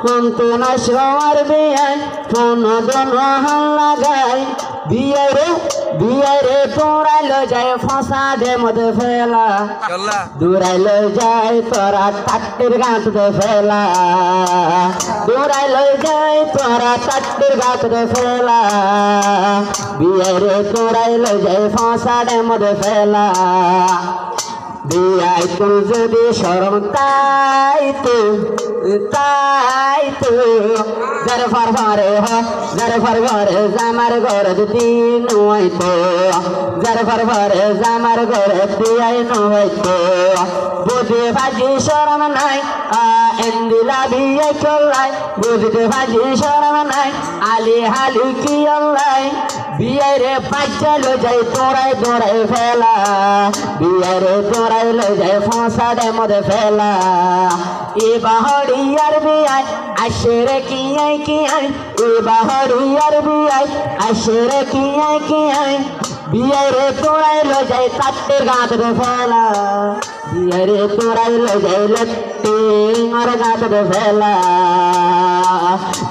কিন্তু না সবার বিয়ায় কোন দন লাগাই বিয়ারে তোরাইলো যায় ফসাদে মধ্যে ফেলা দূরাইলো যায় তোরা টাট্টির গাঁততে ফেলা দূরাইলো যায় তোরা টাট্টির গাঁততে ফেলা বিয়ারে তোরাইলো যায় ফসাদে মধ্যে ফেলা বিয়াই তুই যদি শরম তাই তো যার ফারফারে যার ফারফারে জামার ঘর দিন হইতো যার ফারফারে জামার ঘর দিয়াই নইতো বুঝে ভাজি শরম নাই এন্দিলা বিয়ে চলাই বুঝতে ভাজি শরম নাই আলি হালি কি অল্লাই বিয়ারে বাচ্চা লো যাই তোরাই দৌড়াই ফেলা বিয়ারে তোরাই লো যাই ফসাদে মধ্যে ফেলা এ বাহরিয়ার বিয়াই আশেরে কি আই এ বাহরিয়ার বিয়াই আশেরে কি আই বিয়ারে তোরাই লো যাই তাট্টের গাঁতরে ফেলা বিয়ারে তোরাই লো যাই লট্টে আর গাঁতরে ফেলা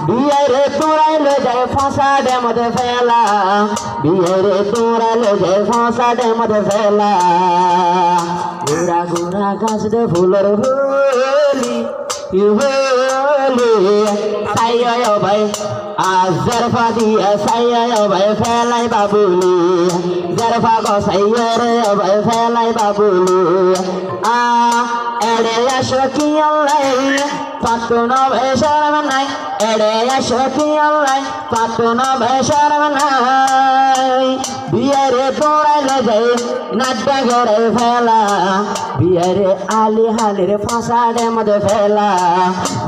বিয়ারে তোরাই লো যাই ফসাদে মধ্যে ফেলা বিয়ারে তোরাই লো যাই ফসাদে মধ্যে ফেলা গোরা গোরা গাছ দে ফুলের হোলি সাইয়া ভাই জরফা দিয়া সাইয়া ভাই ফেলাই বাবুলি জরফা গো সাইয়া রে ভাই ফেলাই বাবুলি এড়ে আসো কি আল্লাহ পাতুন বেশরম নাই এড়ে আসো কি আল্লাহ পাতুন বেশরম নাই বিয়ারে তোরাইলে যাই নাড্ডা ঘরে ফেলা বিয়ারে আলি হালির ফসাদে মধ্যে ফেলা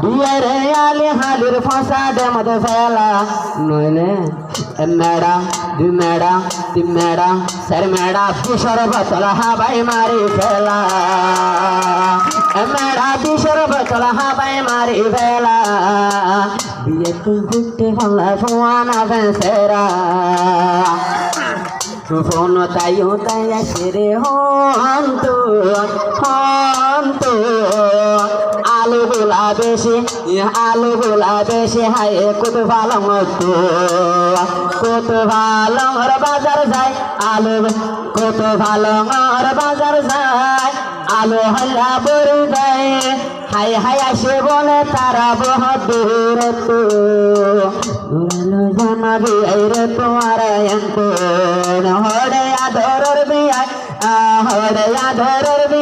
বিয়ারে আলি হালির ফসাদে মধ্যে ফেলা নইলে মেড়া দু মেড়া তিন মেড়া চার মেড়া বিশর বোতল হাবাই মারি ফেলা মেড়া বিশর বোতল হাবাই মারি ফেলা বিয়ে তুই ঘুরতে হলা ফোয়ানা ফেসেরা ফোন তাইও তাই আসে রে হন্তু আলু গোলা বেশি হায় কত ভালো মতো কত ভালো বাজার যায় আলু কত ভালো বাজার যায় আলু হল্লা বড় দেয় হাই হাই আসে বলে তারা বহুদূর তো জানাবি রে তোমার হরে আধর বিয়া হরে আধর